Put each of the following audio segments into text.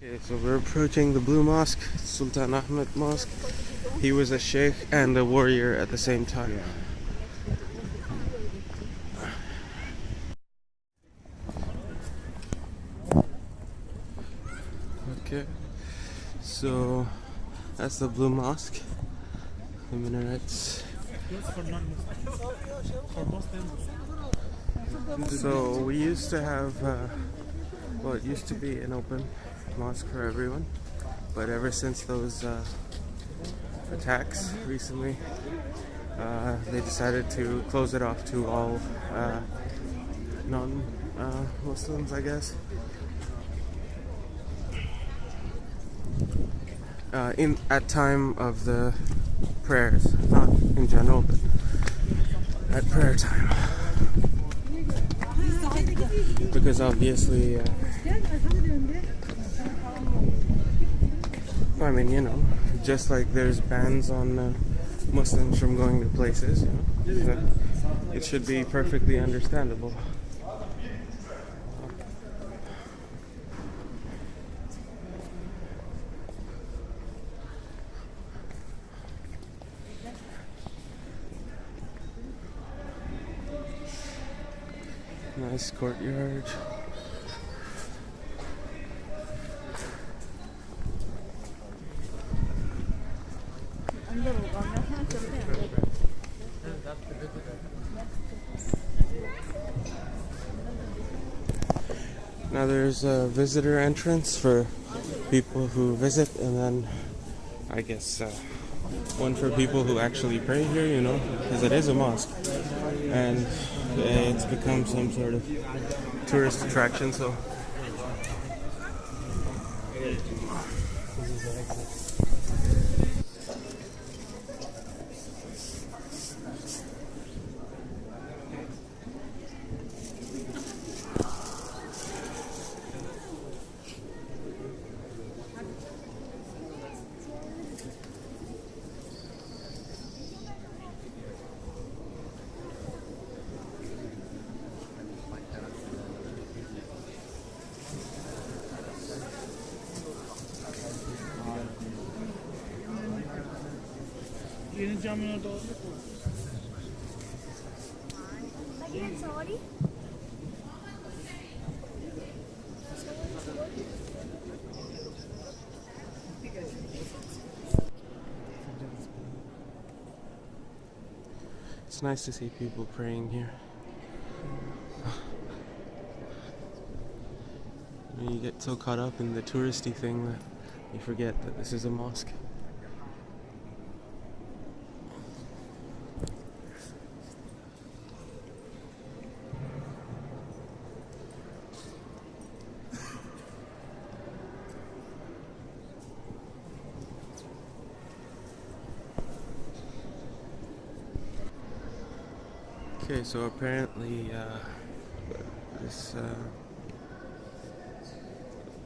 Okay, so we're approaching the Blue Mosque, Sultan Ahmed Mosque. He was a sheikh and a warrior at the same time. Okay, so that's the Blue Mosque, the minarets. So we used to have, well, it used to be an open mosque for everyone, but ever since those attacks recently, they decided to close it off to all non-Muslims, I guess. In at time of the prayers, not in general, but at prayer time, because obviously, I mean, you know, just like there's bans on Muslims from going to places, you know, it should be perfectly understandable. Nice courtyard. Now there's a visitor entrance for people who visit, and then I guess one for people who actually pray here, you know, because it is a mosque and it's become some sort of tourist attraction, so Yeni caminin orada olacak mı? it's nice to see people praying here. You get so caught up in the touristy thing that you forget that this is a mosque. Okay, so apparently this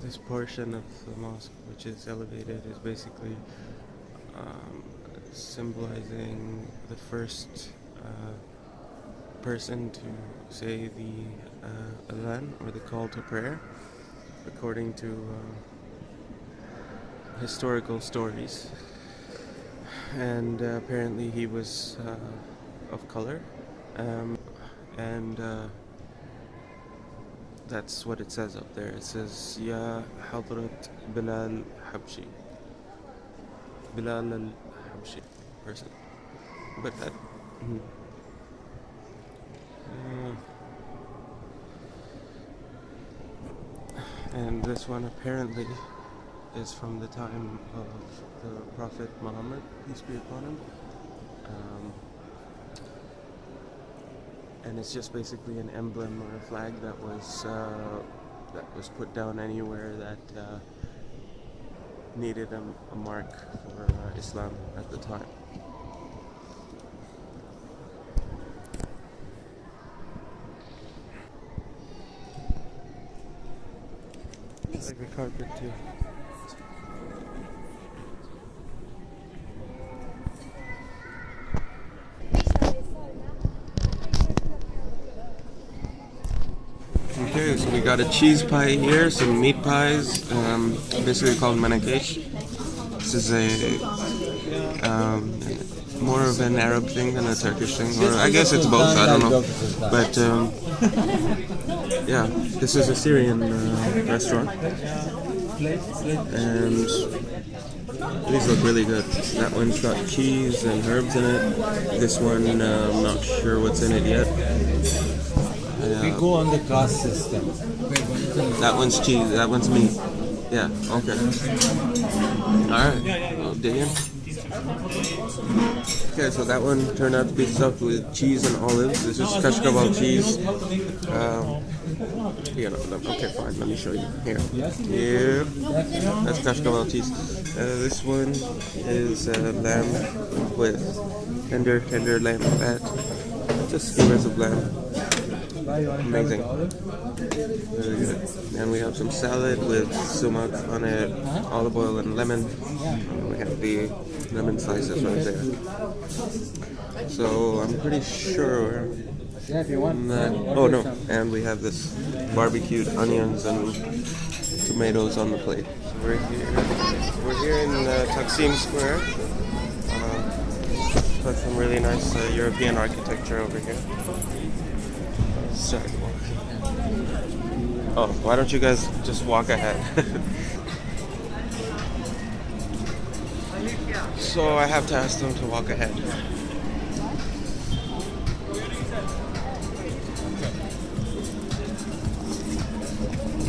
this portion of the mosque, which is elevated, is basically symbolizing the first person to say the adhan, or the call to prayer, according to historical stories. And apparently he was of color. And that's what it says up there. It says Ya Hadrat Bilal Habshi, Bilal al Habshi person. But that and this one apparently is from the time of the Prophet Muhammad, peace be upon him. And it's just basically an emblem or a flag that was put down anywhere that needed a mark for Islam at the time. It's like a carpet too. Okay, so we got a cheese pie here, some meat pies, basically called menakesh. This is more of an Arab thing than a Turkish thing, or I guess it's both. I don't know, but yeah, this is a Syrian restaurant, and these look really good. That one's got cheese and herbs in it. This one, I'm not sure what's in it yet. We go on the caste system. That one's cheese, that one's meat. Yeah, okay. Alright, I'll dig in. Okay, so that one turned out to be stuffed with cheese and olives. This is kashkaval cheese. Okay, fine, let me show you. Here. Yep. That's kashkaval cheese. This one is lamb with tender lamb fat. Just skewers of lamb. Amazing. Really good. And we have some salad with sumac on it, olive oil and lemon. And we have the lemon slices right there. So I'm pretty sure that, oh no, and we have this barbecued onions and tomatoes on the plate. So we're here in Taksim Square. Got some really nice European architecture over here. Sidewalk. Oh, why don't you guys just walk ahead? So I have to ask them to walk ahead.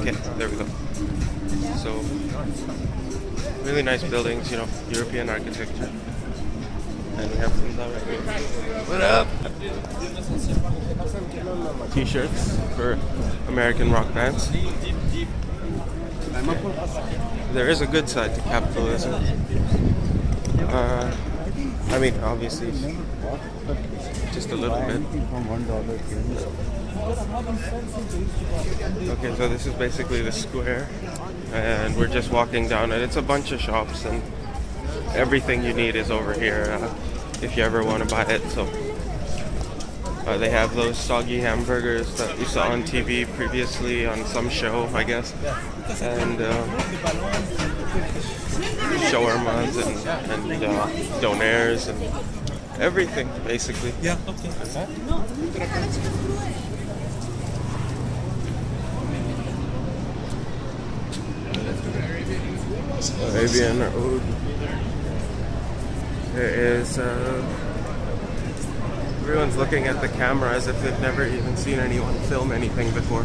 Okay, there we go. So, really nice buildings, you know, European architecture. And we have some right here. What up? T-shirts for American rock bands. There is a good side to capitalism. I mean, obviously, just a little bit. Okay, so this is basically the square, and we're just walking down it. It's a bunch of shops, and everything you need is over here if you ever want to buy it. So they have those soggy hamburgers that you saw on TV previously on some show, I guess, and shawarmas and donairs and everything, basically. Yeah. Okay. Arabian oud. There is everyone's looking at the camera as if they've never even seen anyone film anything before.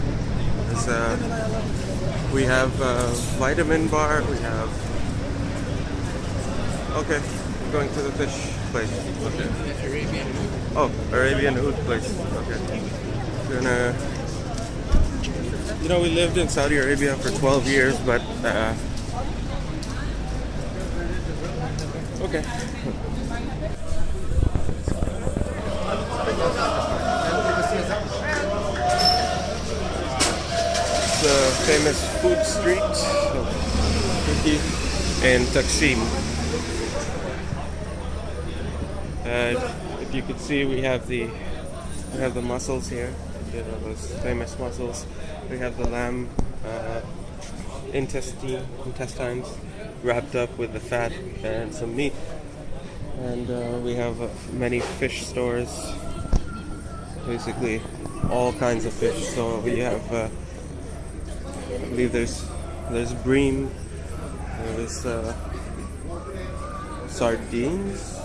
We have vitamin bar. We have. Okay, we're going to the fish place. Okay. Oh, Arabian oud place. Okay. We're gonna. You know, we lived in Saudi Arabia for 12 years, but. Okay. The famous food street of Turkey in Taksim. If you could see, we have the mussels here. You know, those famous mussels. We have the lamb intestines wrapped up with the fat and some meat. And we have many fish stores. Basically, all kinds of fish. So we have. I believe there's bream, there's sardines,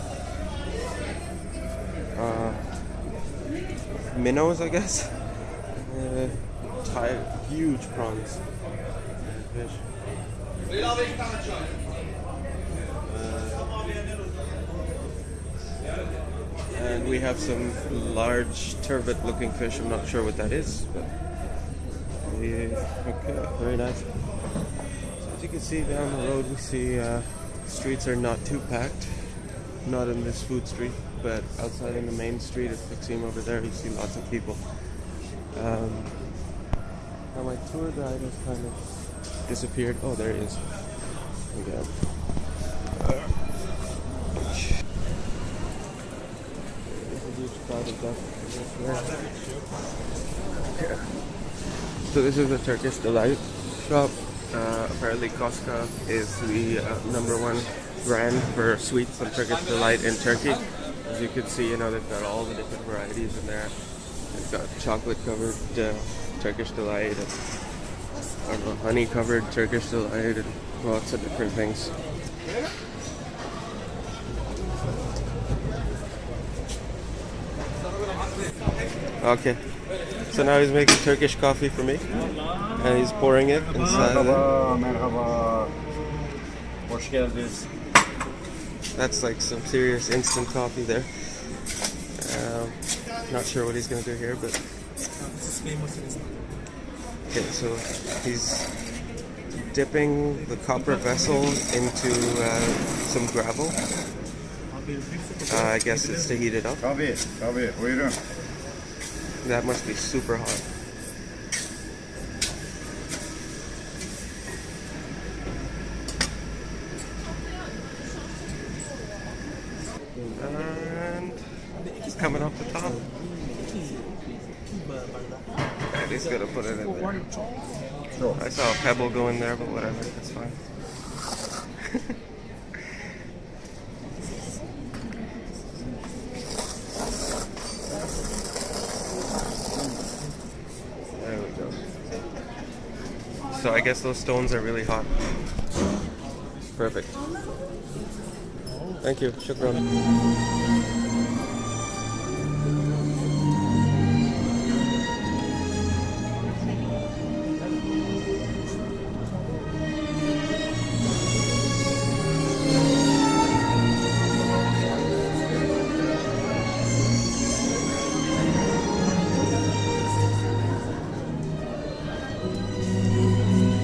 minnows, I guess, huge prawns, fish. And we have some large turbot-looking fish. I'm not sure what that is, but. Okay, very nice. So as you can see down the road, we see streets are not too packed. Not in this food street, but outside in the main street of Taksim over there, you see lots of people. Now my tour guide has kind of disappeared. Oh, there he is. Okay. There's a huge crowd of ducks. Yeah. So this is the Turkish Delight shop. Apparently Koska is the #1 brand for sweets and Turkish Delight in Turkey. As you can see, you know, they've got all the different varieties in there. They've got chocolate covered Turkish Delight and I don't know, honey covered Turkish Delight and lots of different things. Okay, so now he's making Turkish coffee for me and he's pouring it inside. Merhaba, merhaba. Hoş geldiniz. That's like some serious instant coffee there. Not sure what he's gonna do here, but okay, so he's dipping the copper vessel into some gravel. I guess it's to heat it up. Tabii, tabii. Buyurun. That must be super hot. And he's coming off the top. And he's gonna put it in there. I saw a pebble go in there, but whatever, that's fine. There we go. So I guess those stones are really hot. Perfect. Thank you. Shukran.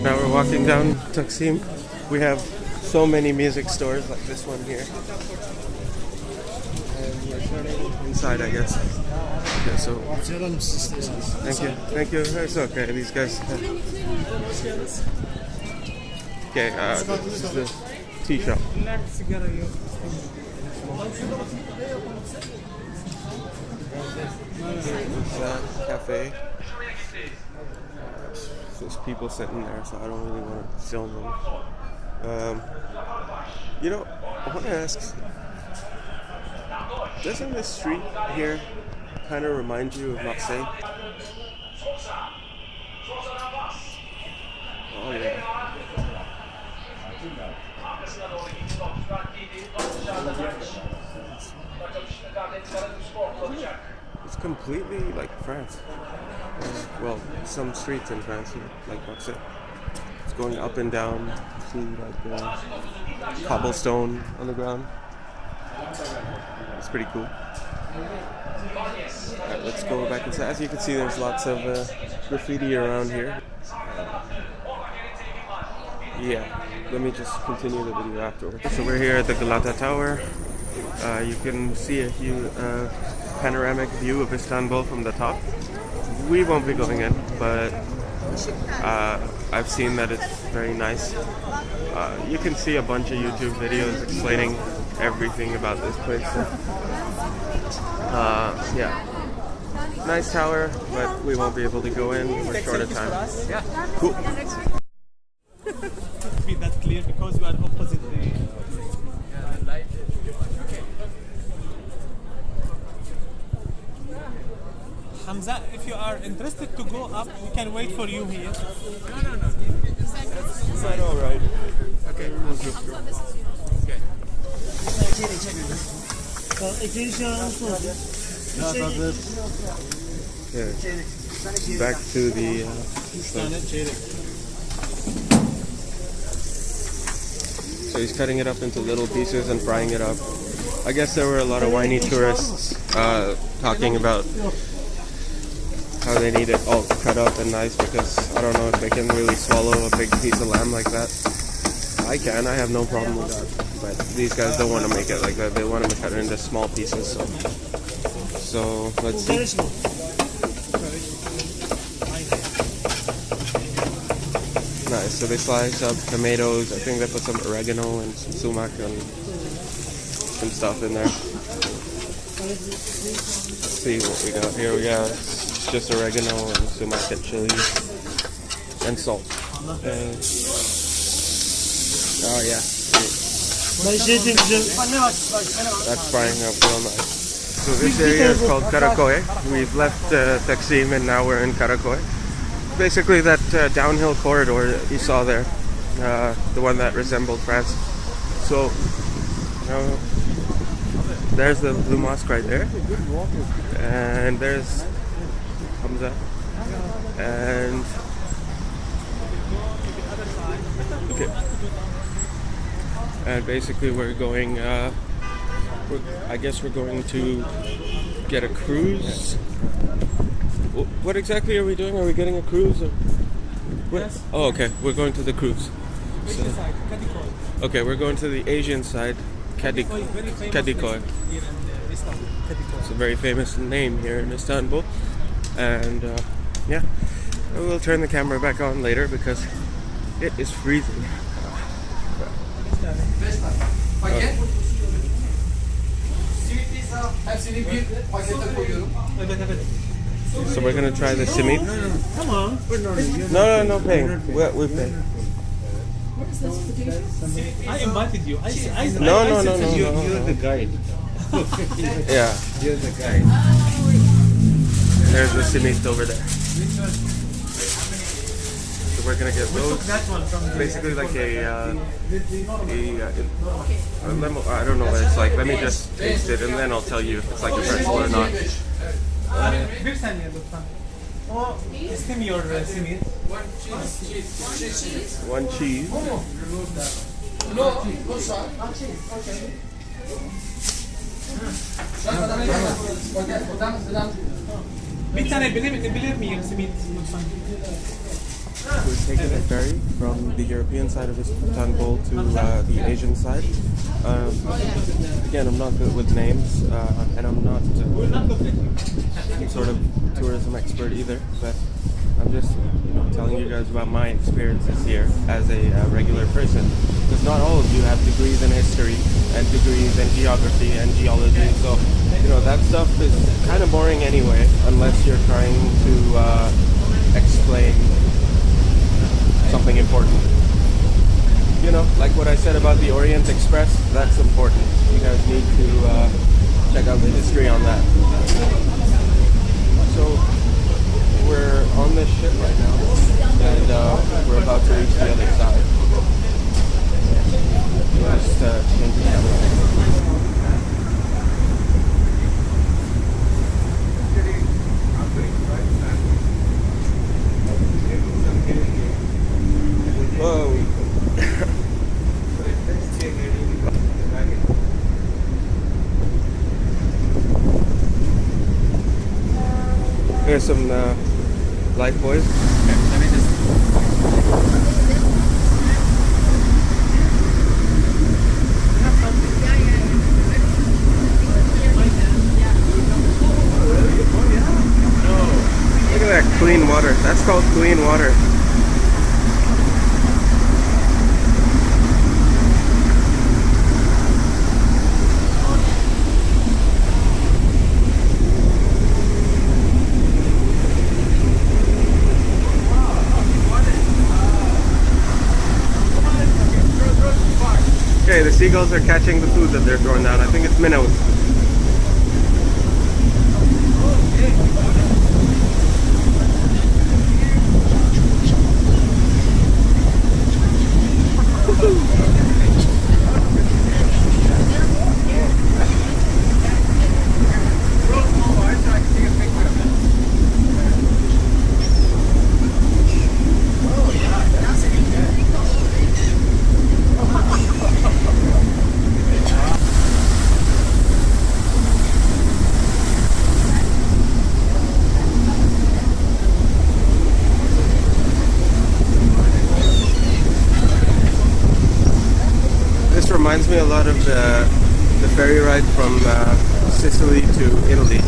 Now we're walking down Taksim. We have so many music stores like this one here. And we're turning inside, I guess. Okay, so thank you. Thank you. It's okay. These guys. Okay, this is the tea shop. It's a cafe. There's people sitting there, so I don't really want to film them. You know, I want to ask, doesn't this street here kind of remind you of Mosque? Oh yeah. It's completely like France. Well, some streets in France, like Mosque. It's going up and down, see like cobblestone on the ground. It's pretty cool. Alright, let's go back inside. As you can see, there's lots of graffiti around here. Yeah, let me just continue the video afterwards. So we're here at the Galata Tower. You can see a huge panoramic view of Istanbul from the top. We won't be going in, but I've seen that it's very nice. You can see a bunch of YouTube videos explaining everything about this place. So, yeah, nice tower, but we won't be able to go in. We're short of time. Yeah, cool. Be that clear because you are opposite the Hamza, if you are interested to go up, we can wait for you here. No. Is that all right? Okay. Okay. Back to the. So he's cutting it up into little pieces and frying it up. I guess there were a lot of whiny tourists talking about how they need it all cut up and nice because I don't know if they can really swallow a big piece of lamb like that. I can, I have no problem with that. But these guys don't want to make it like that. They want to cut it into small pieces. So let's see. Nice, so they slice up tomatoes. I think they put some oregano and some sumac and some stuff in there. Let's see what we got here. We got just oregano and sumac and chili. and salt. Oh yeah, that's frying up real nice. So this area is called Kadecuoy. We've left Taksim and now we're in Kadecuoy. Basically that downhill corridor that you saw there, the one that resembled France. So there's the blue mosque right there, and there's Hamza, and okay. And basically we're going. I guess we're going to get a cruise. What exactly are we doing? Are we getting a cruise? Or what? Yes. Oh, okay. We're going to the cruise. Asian side, Kadecuoy. Okay, we're going to the Asian side, Kadecuoy, very famous Kadecuoy. place here in Istanbul. Kadecuoy. It's a very famous name here in Istanbul. And yeah, we'll turn the camera back on later because it is freezing. So we're gonna try the Simit. Come on. No paying. We pay. I invited you. No. You're the guide. Yeah, You're the guide. there's the Simit over there. So we're gonna get those. That one from the Basically like I don't know what it's like. Let me just taste it and then I'll tell you if it's like a pretzel or not. Bir saniye lütfen. O istemiyor simit. One cheese. Bir tane bilir miyim simit lütfen? We're taking a ferry from the European side of Istanbul to the Asian side. Again, I'm not good with names, and I'm not some sort of tourism expert either, but I'm just telling you guys about my experiences here as a regular person. Because not all of you have degrees in history and degrees in geography and geology, so that stuff is kind of boring anyway, unless you're trying to explain something important. Like what I said about the Orient Express, that's important. You guys need to check out the history on that. So we're on this ship right now, and we're about to reach the other side. Just change the camera. Whoa. Here's some life boys. Let me just. Look at that clean water. That's called clean water. Okay, the seagulls are catching the food that they're throwing down. I think it's minnows. Reminds me a lot of the ferry ride from Sicily to Italy.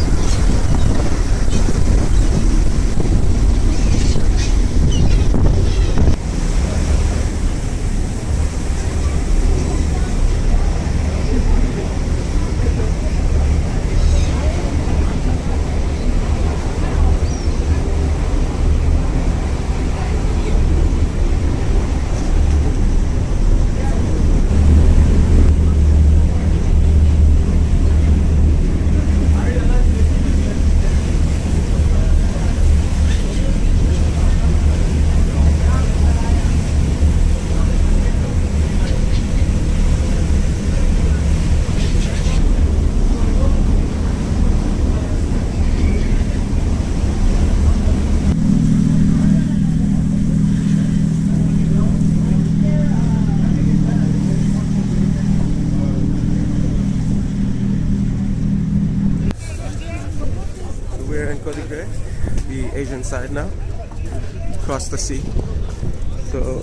in Kadecuoy, the Asian side now, across the sea. So,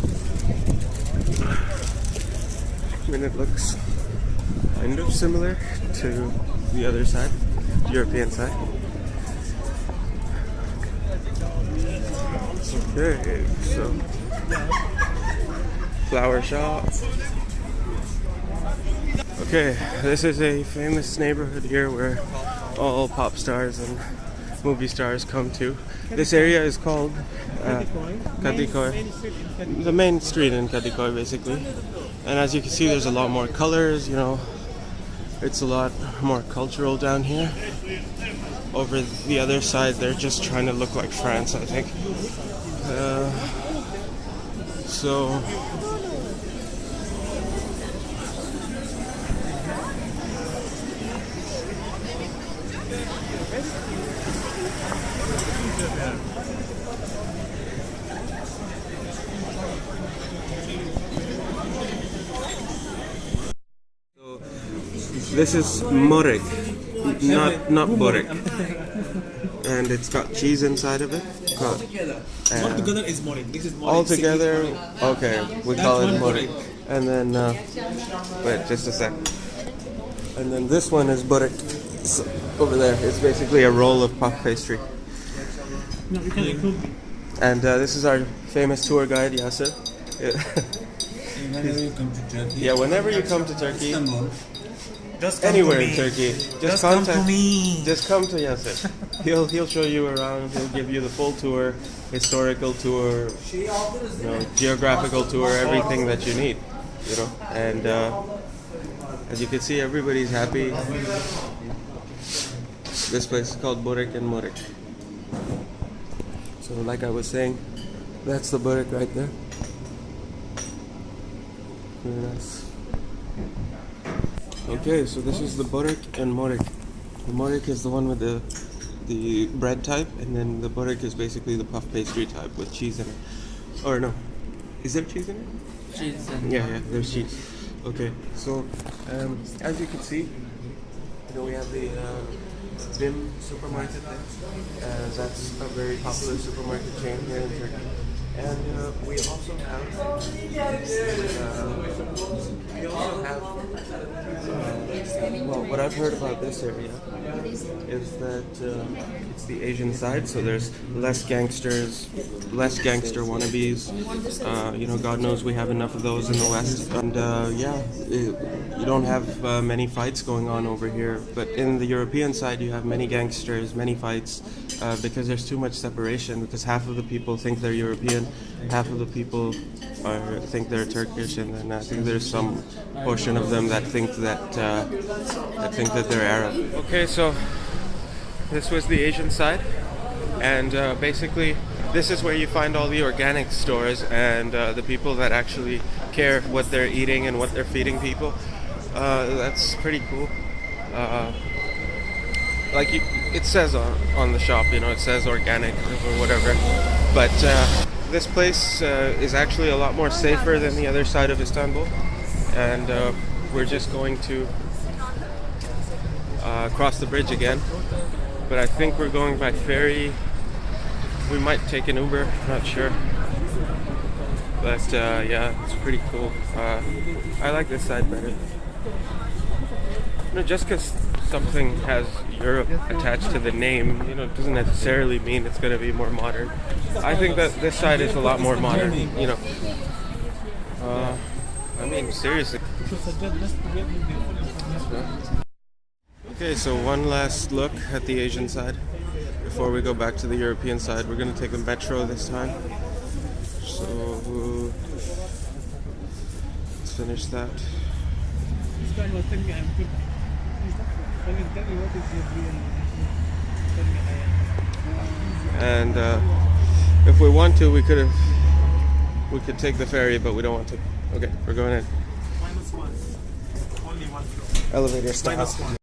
I mean, it looks kind of similar to the other side, European side. Okay, so flower shop. Okay, this is a famous neighborhood here where all pop stars and movie stars come to. This area is called Kadecuoy, the main street in Kadecuoy basically. And as you can see, there's a lot more colors, you know, it's a lot more cultural down here. Over the other side, they're just trying to look like France, I think. So this is morek, not borek, and it's got cheese inside of it. Altogether is morning. This is morning. All together, okay, we call it morek. And then, wait, just a sec. And then this one is borek. It's over there. It's basically a roll of puff pastry. No, you can include me. And this is our famous tour guide, Yasser. Whenever you come to Turkey. Yeah, whenever you come to Turkey, Istanbul. Just come anywhere to in me. Turkey, Just come to me. Just come to Yasser. He'll show you around. He'll give you the full tour, historical tour, you know, geographical tour, everything that you need. You know, and as you can see, everybody's happy. This place is called Borek and Morek. So, like I was saying, that's the Borek right there. Very nice. Okay, so this is the Borek and Morek. The Morek is the one with the bread type, and then the Borek is basically the puff pastry type with cheese in it. Or no, is there cheese in it? Cheese and Yeah, there's cheese. Okay, so as you can see, you know, we have the Bim supermarket there. That's a very popular supermarket chain here in Turkey. And we also have well, what I've heard about this area is that it's the Asian side, so there's less gangsters, less gangster wannabes. You know, God knows we have enough of those in the West. And yeah, you don't have many fights going on over here. But in the European side, you have many gangsters, many fights, because there's too much separation. Because half of the people think they're European, half of the people think they're Turkish, and then I think there's some portion of them that think that they're Arab. Okay, so this was the Asian side, and basically this is where you find all the organic stores and the people that actually care what they're eating and what they're feeding people. That's pretty cool. Like it says on the shop, you know, it says organic or whatever, but this place is actually a lot more safer than the other side of Istanbul, and we're just going to cross the bridge again, but I think we're going by ferry. We might take an Uber, not sure, but yeah, it's pretty cool. I like this side better. You know, just because something has Europe attached to the name, you know, doesn't necessarily mean it's going to be more modern. I think that this side is a lot more modern, you know. I mean, seriously. Okay, so one last look at the Asian side before we go back to the European side. We're going to take the metro this time. So let's finish that. This guy was telling me I'm good. Tell me what is your real name. Tell me I am. And if we want to, we could take the ferry, but we don't want to. Okay, we're going in. -1. Only one floor. Elevator style. -1.